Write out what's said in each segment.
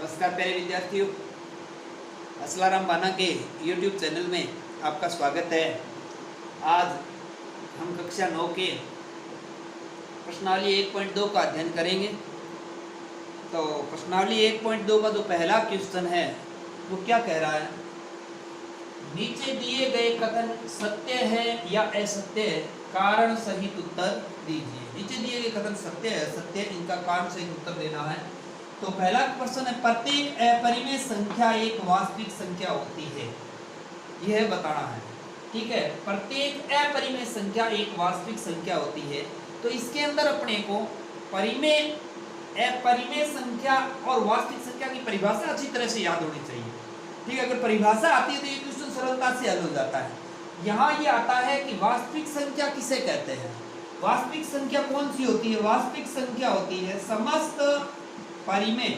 नमस्कार प्यारे विद्यार्थियों, असलाराम बाना के YouTube चैनल में आपका स्वागत है। आज हम कक्षा 9 के प्रश्नावली 1.2 का अध्ययन करेंगे। तो प्रश्नावली 1.2 का जो पहला क्वेश्चन है वो क्या कह रहा है, नीचे दिए गए कथन सत्य है या असत्य है, कारण सहित उत्तर दीजिए। नीचे दिए गए कथन सत्य है असत्य, इनका कारण सहित उत्तर देना है। तो पहला प्रश्न है, प्रत्येक अपरिमेय संख्या एक वास्तविक संख्या होती है, यह बताना है। ठीक है, प्रत्येक अपरिमेय संख्या एक वास्तविक संख्या होती है। तो इसके अंदर अपने को परिमेय, अपरिमेय संख्या और वास्तविक संख्या की परिभाषा अच्छी तरह से याद होनी चाहिए। ठीक है, अगर परिभाषा आती है तो ये क्वेश्चन सरलता से हल हो जाता है। यहाँ ये आता है कि वास्तविक संख्या किसे कहते हैं। वास्तविक संख्या कौन सी होती है? वास्तविक संख्या होती है समस्त परिमेय,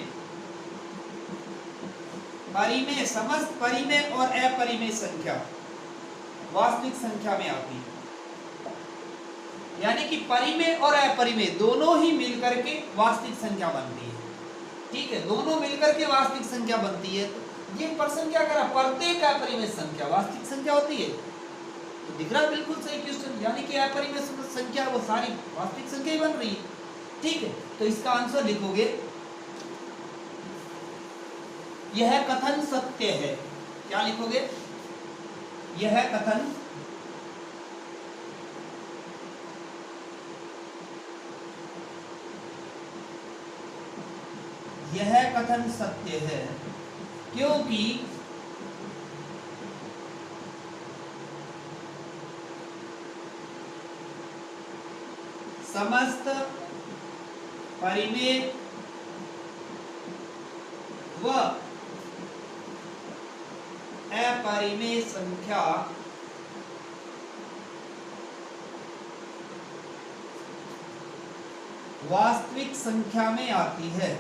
समस्त परिमेय और अपरिमेय संख्या वास्तविक संख्या में आती है। यानी कि परिमेय और अपरिमेय दोनों ही मिलकर के वास्तविक संख्या बनती है। ठीक है, दोनों मिलकर के वास्तविक संख्या बनती है। तो ये प्रश्न क्या कर रहा है, प्रत्येक अपरिमेय संख्या वास्तविक संख्या होती है। तो दिख रहा बिल्कुल सही क्वेश्चन, यानी कि अपरिमेय संख्या वो सारी वास्तविक संख्या ही बन रही है। ठीक है, तो इसका आंसर लिखोगे, यह कथन सत्य है। क्या लिखोगे? यह कथन सत्य है, क्योंकि समस्त परिमेय व अपरिमेय संख्या वास्तविक संख्या में आती है।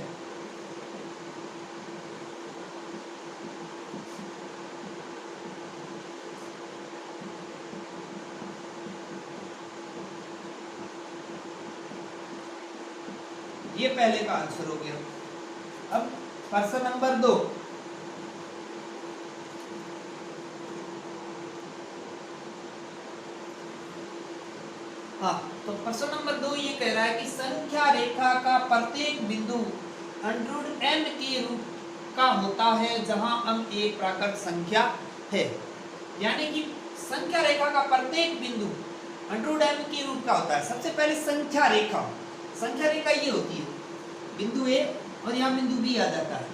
ये पहले का आंसर हो गया। अब प्रश्न नंबर 2, हाँ, तो प्रश्न नंबर 2 ये कह रहा है कि संख्या रेखा का प्रत्येक बिंदु √m के रूप का होता है जहां m एक प्राकृत संख्या है। यानी कि संख्या रेखा का प्रत्येक बिंदु √m के रूप का होता है। सबसे पहले संख्या रेखा ये होती है, बिंदु A और यहाँ बिंदु B आ जाता है।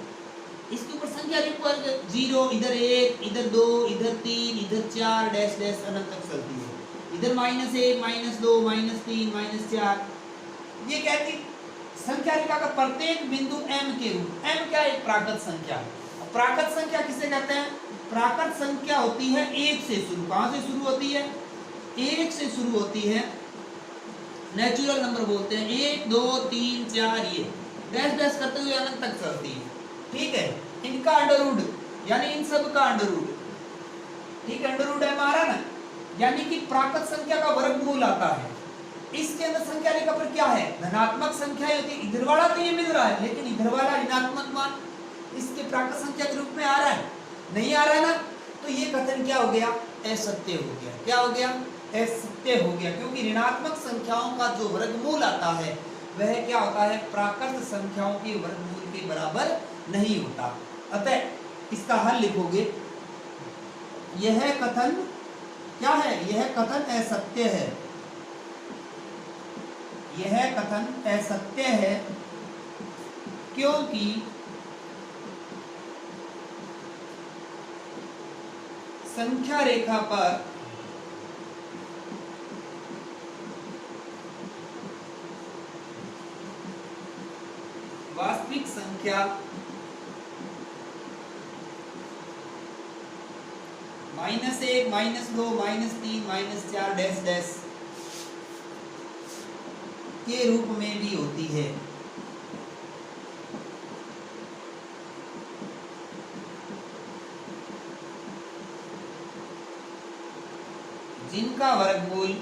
इसके ऊपर संख्या रेखा 0, इधर 1, इधर 2, इधर 3, इधर 4 डैश डैश अनंत तक चलती है। इधर -1, -2, -3, -4। ये कहती संख्या रेखा का प्रत्येक बिंदु m के रूप। m क्या है? एक प्राकृत संख्या है। प्राकृत संख्या किसे कहते हैं? प्राकृत संख्या होती है 1 से शुरू। कहां से शुरू होती है? 1 से शुरू होती है। नेचुरल नंबर बोलते हैं। 1, 2, 3, 4 ये डैश डैश करते हुए अनंत तक चलती है। ठीक है, इनका अंडर यानी इन सब का अंडर। ठीक है, अंडर है हमारा ना, यानी कि प्राकृत संख्या का वर्गमूल आता है। इसके अंदर संख्या रेखा पर क्या है? धनात्मक संख्या होती है। इधर वाला तो ये मिल रहा है, लेकिन इधर वाला ऋणात्मक मान इसके प्राकृत संख्या के रूप में आ रहा है, नहीं आ रहा है ना। तो ये कथन क्या हो गया? असत्य हो गया। क्या हो गया? असत्य हो गया, क्योंकि ऋणात्मक संख्याओं का जो वर्गमूल आता है वह क्या होता है? प्राकृत संख्याओं के वर्गमूल के बराबर नहीं होता। अतः इसका हल लिखोगे, यह कथन क्या है? यह कथन असत्य है। यह कथन असत्य है क्योंकि संख्या रेखा पर वास्तविक संख्या -1, -2, -3, -4 डैश डैश के रूप में भी होती है। जिनका वर्गमूल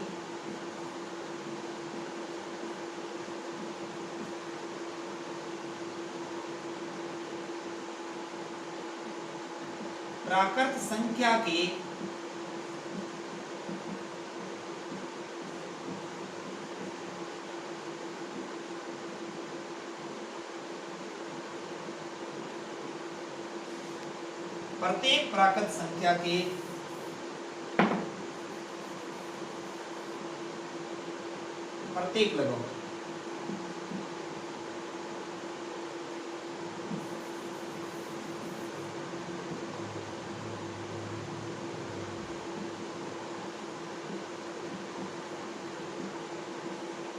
प्राकृत संख्या के प्रत्येक प्राकृत संख्या के प्रत्येक लगाओ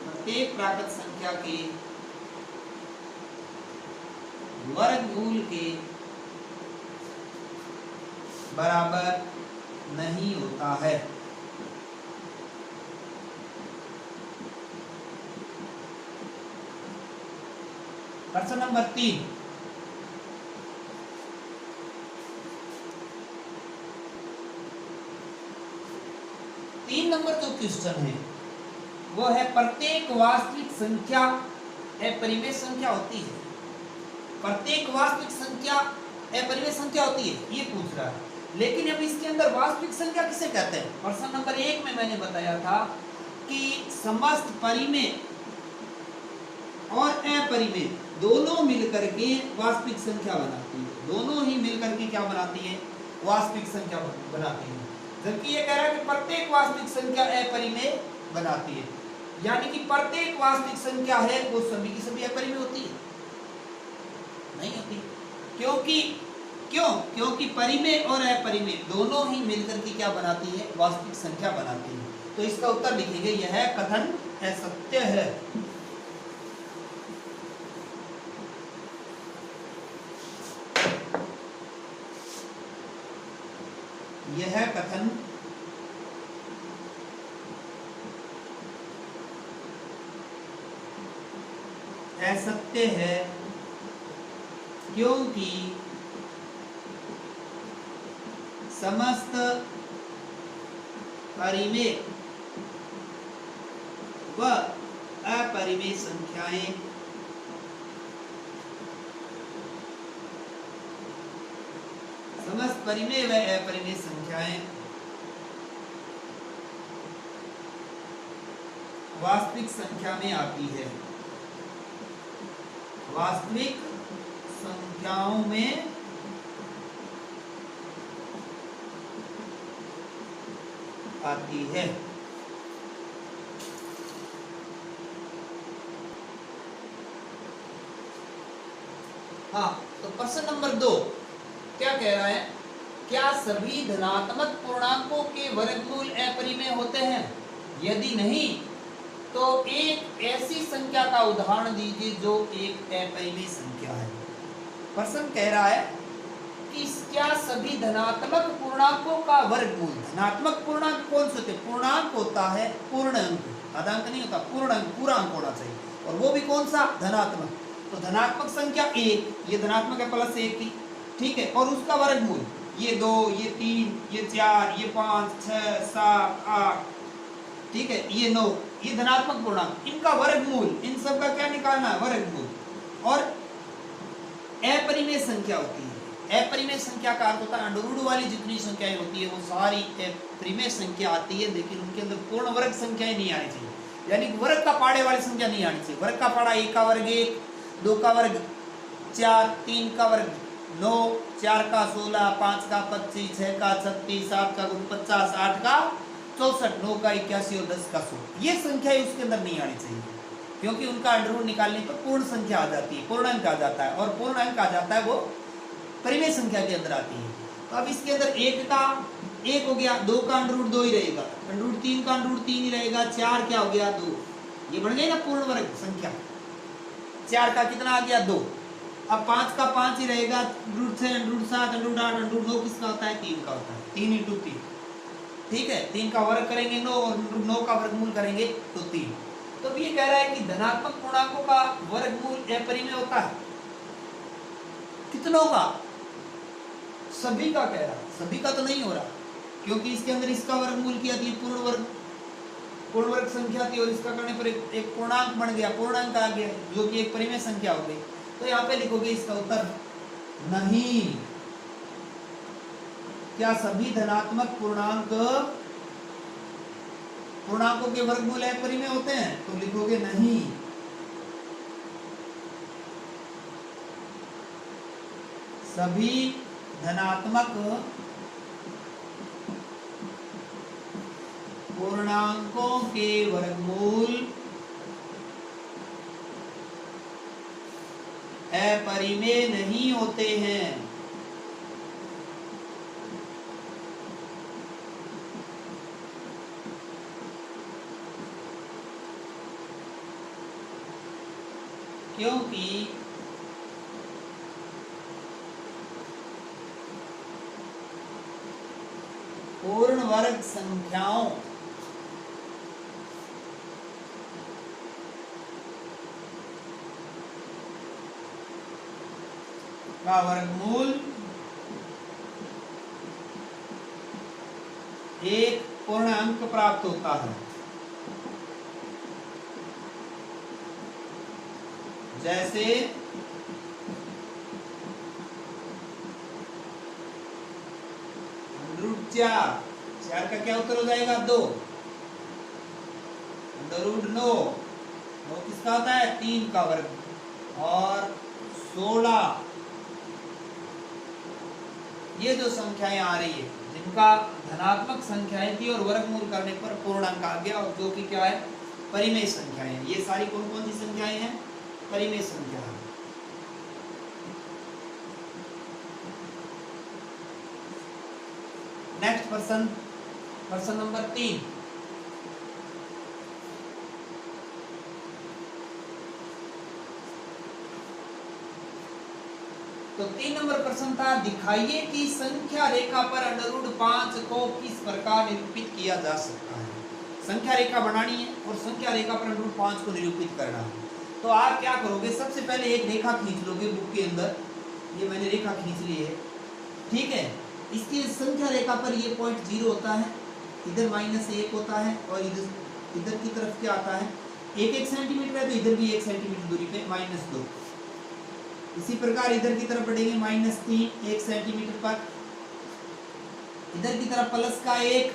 प्रत्येक प्राकृत संख्या के वर्गमूल के बराबर नहीं होता है। प्रश्न नंबर 3, तीन नंबर जो क्वेश्चन है वो है प्रत्येक वास्तविक संख्या अपरिमेय संख्या होती है। प्रत्येक वास्तविक संख्या अपरिमेय संख्या होती है ये पूछ रहा है। लेकिन अब इसके अंदर वास्तविक संख्या किसे कहते हैं? प्रश्न नंबर 1 में मैंने बताया था कि समस्त परिमेय और अपरिमेय दोनों मिलकर के वास्तविक संख्या बनाती है। दोनों ही मिलकर के क्या बनाती है? वास्तविक संख्या बनाती है। जबकि ये कह रहा है कि प्रत्येक वास्तविक संख्या अपरिमेय बनाती है, यानी कि प्रत्येक वास्तविक संख्या है वो सभी की सभी अपरिमेय होती है? नहीं होती। क्योंकि परिमेय और अपरिमेय दोनों ही मिलकर के क्या बनाती है? वास्तविक संख्या बनाती है। तो इसका उत्तर लिखेंगे यह कथन असत्य है। यह कथन असत्य है क्योंकि समस्त परिमेय व अपरिमेय संख्याएं समस्त परिमेय व अपरिमेय संख्याएं वास्तविक संख्या में आती है। वास्तविक संख्याओं में आती है। हाँ, तो प्रश्न नंबर 2 क्या कह रहा है? क्या सभी धनात्मक पूर्णांकों के वर्गमूल अपरिमेय होते हैं? यदि नहीं तो एक ऐसी संख्या का उदाहरण दीजिए जो एक अपरिमेय संख्या है। प्रश्न कह रहा है कि क्या सभी धनात्मक पूर्णांकों का वर्गमूल, धनात्मक पूर्णांक कौन से होते हैं? पूर्णांक होता है पूर्ण अंक, आधा अंक नहीं होता, पूर्ण अंक, पूरा अंक होना चाहिए, और वो भी कौन सा? धनात्मक। तो धनात्मक संख्या 1, ये धनात्मक है +1 की, ठीक है, और उसका वर्गमूल ये 2, ये 3, ये 4, ये 5, 6, 7, 8, ठीक है, ये 9, ये धनात्मक पूर्णांक, इनका वर्गमूल, इन सब का क्या निकालना है? वर्गमूल। और अपरिमेय संख्या होती है। अपरिमेय संख्या का अर्थ होता है अंडर वाली जितनी संख्याएं होती है वो सारी अपरिमेय संख्या आती है, लेकिन उनके अंदर पूर्ण वर्ग संख्याएं नहीं आनी चाहिए, यानी वर्ग का पाड़े वाली संख्या नहीं आनी चाहिए। वर्ग का पाड़ा 1 का वर्ग 1, 2 का वर्ग 4, 3 का वर्ग 9, 4 का 16, 5 का 25, 6 का 36, 7 का 49, 8 का 64, 9 का 81 और 10 का 100, ये संख्या उसके अंदर नहीं आनी चाहिए, क्योंकि उनका अंडर निकालने पर पूर्ण संख्या आ जाती है, पूर्ण अंक आ जाता है, और पूर्ण अंक आ जाता है वो परिमेय संख्या के अंदर आती है। तो अब इसके अंदर 1 का 1 हो गया, 2 का अंडर 2 ही रहेगा, अंडर 3 का अंडर 3 ही रहेगा, 4 क्या हो गया? 2, ये बन गई ना पूर्ण वर्ग संख्या। 4 का कितना आ गया? 2। अब 5 का 5 ही रहेगा, √6, √7, √8, √9 किसका होता है? 3 का होता है, 3 × 3, ठीक है, 3 का वर्ग करेंगे 9 और 9 का वर्गमूल करेंगे तो 3। तो ये कह रहा है कि धनात्मक पूर्णांकों का वर्गमूल अपरिमेय होता है। कितनों का? सभी का कह रहा है, सभी का तो नहीं हो रहा, क्योंकि इसके अंदर इसका वर्गमूल किया थी, पूर्ण वर्ग संख्या थी, और इसका करने पर एक पूर्णांक बन गया, पूर्णांक आ गया, जो कि एक परिमेय संख्या हो गई। तो यहाँ पे लिखोगे इसका उत्तर नहीं। क्या सभी धनात्मक पूर्णांकों के वर्गमूल अपरिमेय होते हैं? तो लिखोगे नहीं। सभी धनात्मक पूर्णांकों के वर्गमूल अपरिमेय नहीं होते हैं। क्योंकि पूर्ण वर्ग संख्याओं का वर्गमूल एक पूर्ण अंक प्राप्त होता है। जैसे √4, 4 का क्या उत्तर हो जाएगा? 2। √9, 9 किसका होता है? 3 का वर्ग। और 16, ये जो संख्याएं आ रही है जिनका धनात्मक संख्याएं थी और वर्गमूल करने पर पूर्णांक आ गया, और जो कि क्या है? परिमेय संख्याएं हैं। ये सारी कौन कौन सी संख्याएं हैं? परिमेय संख्या। नेक्स्ट प्रश्न नंबर 3। तो 3 नंबर प्रश्न था, दिखाइए कि संख्या रेखा पर √5 को किस प्रकार निरूपित किया जा सकता है। संख्या रेखा बनानी है और संख्या रेखा पर √5 को निरूपित करना है। तो आप क्या करोगे? सबसे पहले एक रेखा खींच लोगे बुक के अंदर। ये मैंने रेखा खींच ली है, ठीक है। इसकी संख्या रेखा पर ये पॉइंट 0 होता है, इधर -1 होता है, और इधर की तरफ क्या आता है? 1 सेंटीमीटर है, तो इधर भी 1 सेंटीमीटर दूरी पे -2। इसी प्रकार इधर की तरफ बढ़ेंगे -3, 1 सेंटीमीटर पर। इधर की तरफ प्लस का 1,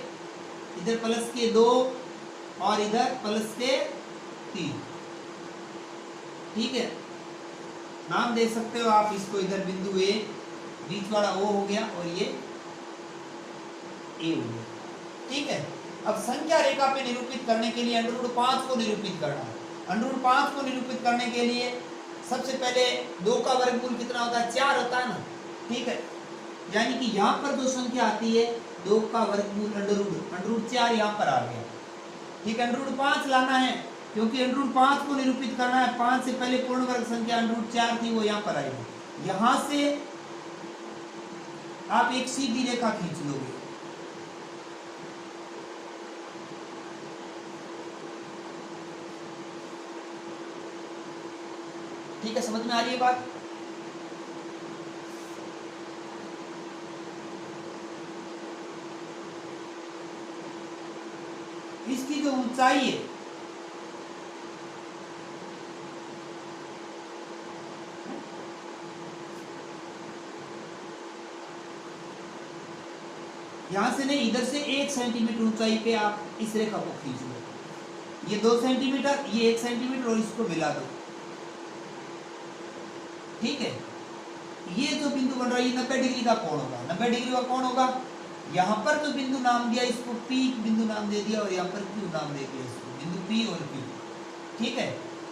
इधर प्लस के 2, और इधर प्लस के 3, ठीक है। नाम दे सकते हो आप इसको। इधर बिंदु ए, बीच वाला O हो गया, और ये A हो गया, ठीक है। अब संख्या रेखा पे निरूपित करने के लिए √5 को निरूपित करना है। √5 को निरूपित करने के लिए सबसे पहले 2 का वर्गमूल कितना होता है? 4 होता है ना, ठीक है। यानी कि यहाँ पर जो संख्या आती है 2 का वर्गमूल √4 यहाँ पर आ गया, ठीक है। √5 लाना है, क्योंकि √5 को निरूपित करना है। 5 से पहले पूर्ण वर्ग संख्या √4 थी, वो यहाँ पर आएगी। यहाँ से आप एक सीधी रेखा खींच लोगे, ठीक है। समझ में आ रही है बात? इसकी जो ऊंचाई है यहां से नहीं, इधर से 1 सेंटीमीटर ऊंचाई पे आप इस रेखा को खींच लो। ये 2 सेंटीमीटर, ये 1 सेंटीमीटर, और इसको मिला दो, ठीक है। ये जो बिंदु बन रहा है ये 90 डिग्री का कोण होगा। 90 डिग्री का कोण होगा। यहाँ पर जो बिंदु नाम दिया इसको P बिंदु नाम दे दिया, और यहाँ पर Q नाम दे दिया इसको, बिंदु P और Q, ठीक है।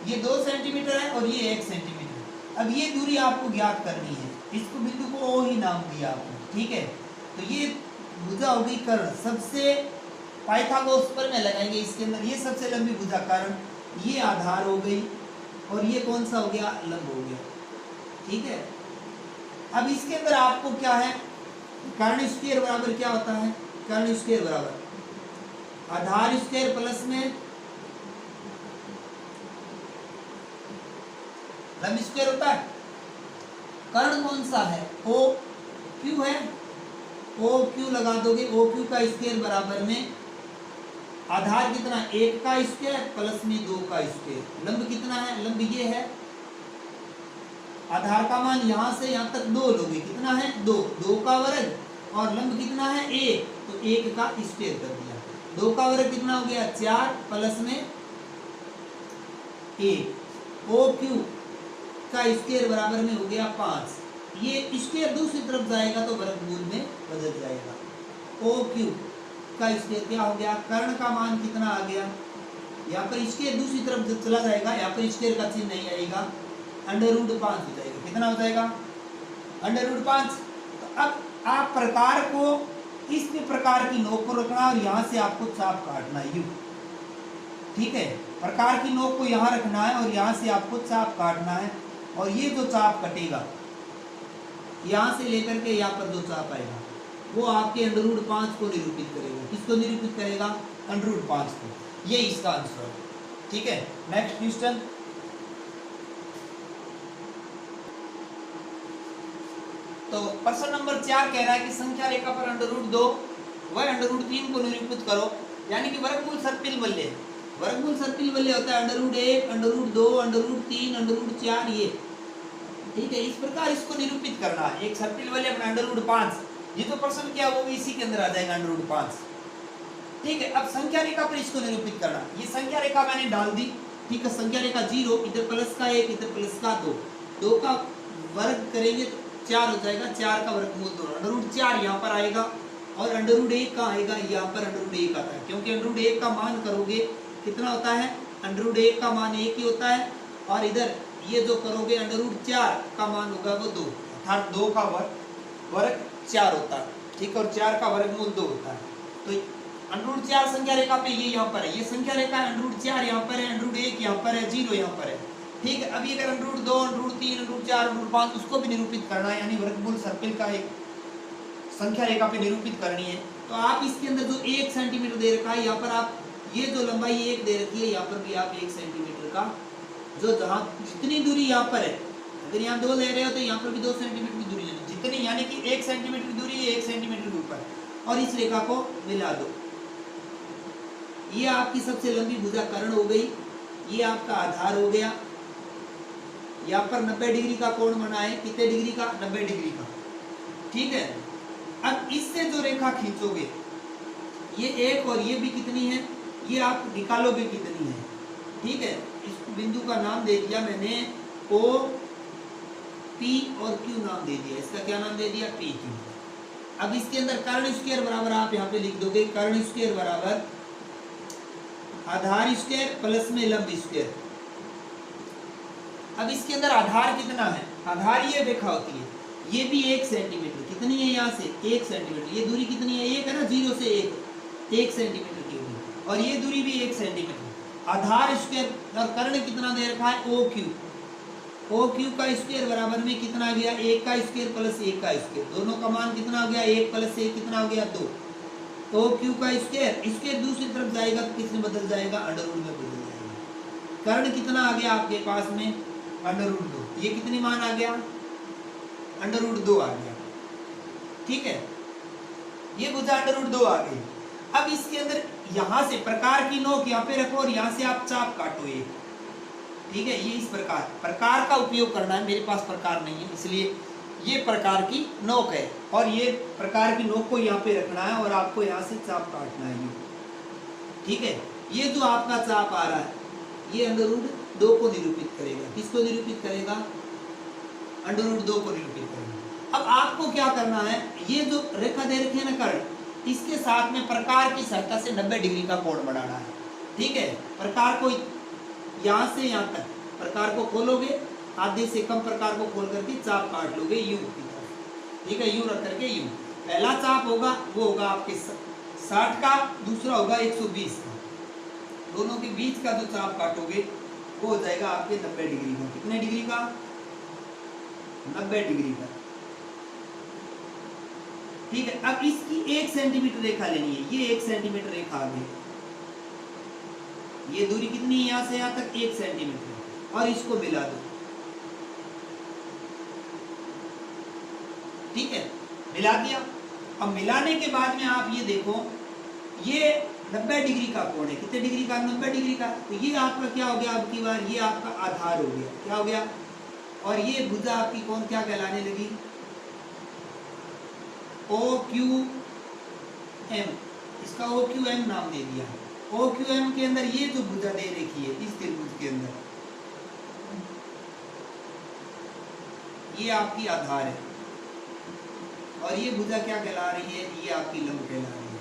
ये 2 सेंटीमीटर है और ये 1 सेंटीमीटर। अब ये दूरी आपको ज्ञात करनी है। इसको बिंदु को O ही नाम दिया आपने, ठीक है। तो ये भुजा होगी कर्ण। सबसे पाइथागोरस पर में लगाएंगे इसके अंदर। ये सबसे लंबी भुजा कर्ण, ये आधार हो गई, और ये कौन सा हो गया? लंब हो गया, ठीक है। अब इसके अंदर आपको क्या है? कर्ण स्क्वायर बराबर क्या होता है? कर्ण स्क्वायर बराबर आधार स्क्वायर प्लस में लंब स्क्वायर होता है। कर्ण कौन सा है? ओ क्यू है। ओ क्यू लगा दोगे, ओ क्यू का स्क्वायर बराबर में आधार कितना? 1 का स्क्वायर प्लस में 2 का स्क्वायर। लंब कितना है? लंब ये है। आधार का मान यहां से यहां तक 2 लोगे, कितना है? 2। 2 का वर्ग और लंब कितना है 1, तो 1 का स्क्वायर कर दिया। 2 का वर्ग कितना हो गया 4 प्लस में 1, ओ क्यू का स्क्वायर बराबर में हो गया 5। ये स्क्वायर दूसरी तरफ जाएगा तो वर्गमूल में बदल जाएगा। ओ क्यू का स्क्वायर क्या हो गया, कर्ण का मान कितना आ गया, यहाँ पर स्क्वायर दूसरी तरफ जब चला जाएगा, यहाँ पर स्क्वायर का चिन्ह नहीं आएगा, √5 हो जाएगा। कितना हो जाएगा √5। तो अब आप प्रकार को इस प्रकार की नोक को रखना और यहाँ से आपको चाप काटना है यूं, ठीक है। प्रकार की नोक को यहाँ रखना है और यहाँ से आपको चाप काटना है, और ये जो चाप कटेगा यहाँ से लेकर के यहाँ पर जो चाप आएगा वो आपके √5 को निरूपित करेगा। किसको निरूपित करेगा, √5 को। ये इसका आंसर है, ठीक है। नेक्स्ट क्वेश्चन, तो प्रश्न नंबर 4 कह रहा है कि संख्या रेखा पर √2 व √3 को निरूपित करो, यानी कि वर्गमूल सर्पिल वलय। वर्गमूल सर्पिल वलय होता है √1, √2, √3, √4 ये, ठीक है। इस प्रकार इसको निरूपित करना है। एक सर्पिल वलय अपना √5, ये तो प्रश्न क्या वो भी इसी के अंदर आ जाएगा √5, ठीक है। अब संख्या रेखा पर इसको निरूपित करना, ये संख्या रेखा मैंने डाल दी, ठीक है। संख्या रेखा 0, इधर प्लस का 1, इधर प्लस का 2, 2 का वर्ग करेंगे तो 4 हो जाएगा, 4 का वर्गमूल 2, √4 यहाँ पर आएगा और √1 का आएगा, यहाँ पर √1 आता है, क्योंकि √1 का मान करोगे कितना होता है, √1 का मान 1 ही होता है, और इधर ये जो करोगे √4 का मान होगा वो 2, अर्थात 2 का वर्ग 4 होता है, ठीक, और 4 का वर्गमूल 2 होता है। तो √4 संख्या रेखा पे ये यहाँ पर है, ये संख्या रेखा √4 यहाँ पर है, √1 यहाँ पर है, 0 यहाँ पर है, ठीक है। अभी अगर √2, √3, √4, √5 उसको भी निरूपित करना है, यानी वर्गमूल सर्पिल का एक संख्या रेखा पे निरूपित करनी है, तो आप इसके अंदर जो 1 सेंटीमीटर दे रखा है, यहाँ पर आप ये जो लंबाई 1 दे रखी है, यहाँ पर भी आप 1 सेंटीमीटर का जो जहाँ जितनी दूरी यहाँ पर है, अगर यहाँ 2 ले रहे हो तो यहाँ पर भी 2 सेंटीमीटर की दूरी लेनी, जितनी यानी कि 1 सेंटीमीटर दूरी है 1 सेंटीमीटर के ऊपर, और इस रेखा को मिला दो। ये आपकी सबसे लंबी भुजा कर्ण हो गई, ये आपका आधार हो गया। यहाँ पर 90 डिग्री का कोण बना है, कितने डिग्री का, 90 डिग्री का, ठीक है। अब इससे जो रेखा खींचोगे, ये एक और ये भी कितनी है, ये आप निकालोगे कितनी है, ठीक है। इस बिंदु का नाम दे दिया मैंने O, P और Q नाम दे दिया, इसका क्या नाम दे दिया, P Q। अब इसके अंदर कर्ण स्क्वायर बराबर आप यहाँ पे लिख दोगे, कर्ण स्क्वायर बराबर आधार स्क्वायर प्लस में लंब स्क्वायर। अब इसके अंदर आधार कितना है, आधार ये रेखा होती है, ये भी 1 सेंटीमीटर, कितनी है यहाँ से 1 सेंटीमीटर, ये दूरी कितनी है 1 है ना, 0 से 1 सेंटीमीटर की होगी, और ये दूरी भी 1 सेंटीमीटर। आधार स्क्वायर और कर्ण कितना दे रखा है ओ क्यू का स्क्वायर बराबर में कितना आ गया, 1 का स्क्वायर प्लस 1 का स्क्वायर, दोनों का मान कितना हो गया, 1 प्लस 1 कितना हो गया 2। ओ क्यू का स्क्वायर दूसरी तरफ जाएगा तो किसमें बदल जाएगा, अंडरवुड में बदल जाएगा। कर्ण कितना आ गया आपके पास में, √2, ये कितनी मान आ गया, √2 आ गया, ठीक है। ये भुजा √2 आ गई। अब इसके अंदर यहाँ से प्रकार की नोक यहाँ पे रखो और यहाँ से आप चाप काटो ये, ठीक है। ये इस प्रकार का उपयोग करना है, मेरे पास प्रकार नहीं है इसलिए ये प्रकार की नोक है, और ये प्रकार की नोक को यहाँ पे रखना है और आपको यहाँ से चाप काटना है, ठीक है। ये जो आपका चाप आ रहा है ये √2 को निरूपित करेगा, किसको निरूपित करेगा, √2 को निरूपित करेगा। अब आपको क्या करना है, ये जो रेखा दे रखी है ना कर्ण, इसके साथ में प्रकार की सहायता से 90 डिग्री का कोण बनाना है, ठीक है। प्रकार को यहाँ से यहाँ तक प्रकार को खोलोगे, आधे से कम प्रकार को खोल करके चाप काट लोगे यूं की तरफ, ठीक है, यूं रख करके यूं। पहला चाप होगा वो होगा आपके 60 का, दूसरा होगा 120 का, दोनों के बीच का जो चाप काटोगे वो हो जाएगा आपके 90 डिग्री का। कितने डिग्री का, 90 डिग्री का, ठीक है। अब इसकी 1 सेंटीमीटर रेखा लेनी है, ये 1 सेंटीमीटर रेखा आ गई, ये दूरी कितनी है यहाँ से यहाँ तक 1 सेंटीमीटर, और इसको मिला दो, ठीक है, मिला दिया। अब मिलाने के बाद में आप ये देखो, ये 90 डिग्री का कोण है, कितने डिग्री का, 90 डिग्री का, तो ये आपका क्या हो गया, अब की बार ये आपका आधार हो गया, क्या हो गया, और ये भुजा आपकी कौन क्या कहलाने लगी, ओ क्यू एम, इसका ओ क्यू एम नाम दे दिया। ओ क्यू एम के अंदर ये जो भुजा दे रखी है इस त्रिभुज के अंदर, ये आपकी आधार है और ये भुजा क्या कहला रही है, ये आपकी लंब कहला रही है।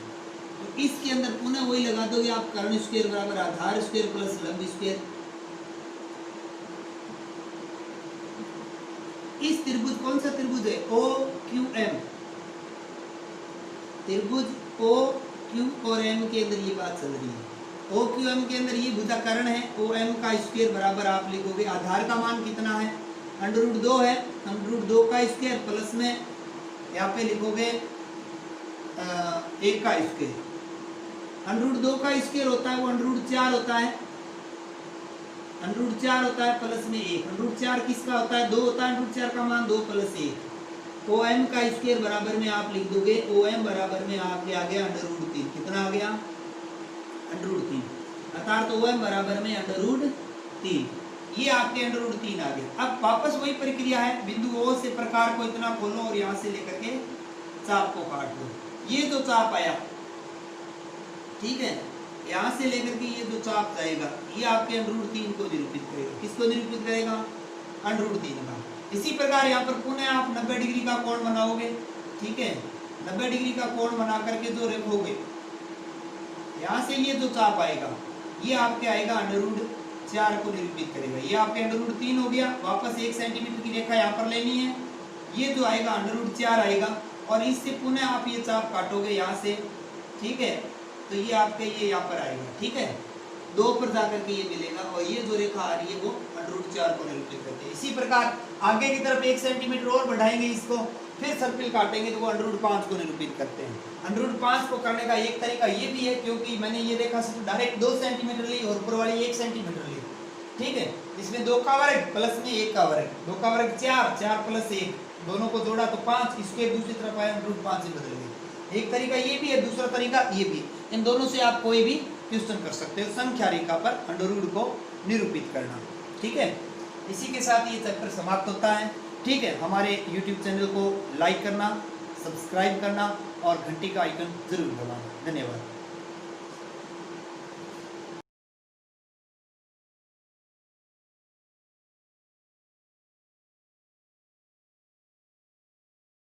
तो इसके अंदर पुनः वही लगा दोगे आप, कर्ण स्क्वायर बराबर आधार स्क्वायर प्लस लंब स्क्वायर। इस त्रिभुज, कौन सा त्रिभुज है, ओ क्यू एम, त्रिभुज ओ क्यू और एम के अंदर ये बात चल रही है। ओ क्यू एम के अंदर ये भुजा कर्ण है, ओ एम का स्क्वायर बराबर आप लिखोगे, आधार का मान कितना है, √2 है, √2 का स्क्वायर प्लस में यहाँ पे लिखोगे 1 का स्क्वायर। √2 का स्क्वायर होता है वो √4 होता है, √4 होता है प्लस में 1। √4 किसका होता है, 2 होता है, √4 का मान 2 + 1। ओ एम का स्क्वायर बराबर में आप लिख दोगे, ओ एम बराबर में आपके आ गया √3। कितना आ गया, √3, अर्थात ओ एम बराबर में √3। ये आपके √3 आ गया। अब वापस वही प्रक्रिया है, बिंदु ओ से प्रकार को इतना खोलो और यहाँ से लेकर के चाप को काट दो। ये जो चाप आया, ठीक है, यहाँ से लेकर के ये जो चाप जाएगा ये आपके √3 को निरूपित करेगा। किसको निरूपित करेगा, √3 का। इसी प्रकार यहाँ पर पुनः आप 90 डिग्री का कोण बनाओगे, ठीक है, 90 डिग्री का कोण बना करके जो रखोगे, यहाँ से ये जो चाप आएगा ये आपके आएगा √4 को निरूपित करेगा। ये आपके √3 हो गया। वापस 1 सेंटीमीटर की रेखा यहाँ पर लेनी है, ये जो आएगा √4 आएगा और इससे पुनः आप ये चाप काटोगे यहाँ से, ठीक है, तो ये आपके ये यहाँ पर आएगा, ठीक है, 2 पर जाकर के ये मिलेगा और ये जो रेखा आ रही है वो √4 को निरूपित करते हैं। इसी प्रकार आगे की तरफ 1 सेंटीमीटर और बढ़ाएंगे इसको, फिर सर्किल काटेंगे तो वो √5 को निरूपित करते हैं। √5 को करने का एक तरीका ये भी है, क्योंकि मैंने ये रेखा सिर्फ डायरेक्ट 2 सेंटीमीटर ली और ऊपर वाली 1 सेंटीमीटर ली, ठीक है, इसमें 2 का वर्ग प्लस में 1 का वर्ग, 2 का वर्ग 4, 4 + 1, दोनों को जोड़ा तो 5, इसके दूसरी तरफ आया √5 से बदल गए। एक तरीका ये भी है, दूसरा तरीका ये भी। इन दोनों से आप कोई भी क्वेश्चन कर सकते हो, संख्या रेखा पर अंडर को निरूपित करना, ठीक है। इसी के साथ ये चैप्टर समाप्त होता है, ठीक है। हमारे YouTube चैनल को लाइक करना, सब्सक्राइब करना और घंटी का आइकन जरूर दबाना। धन्यवाद।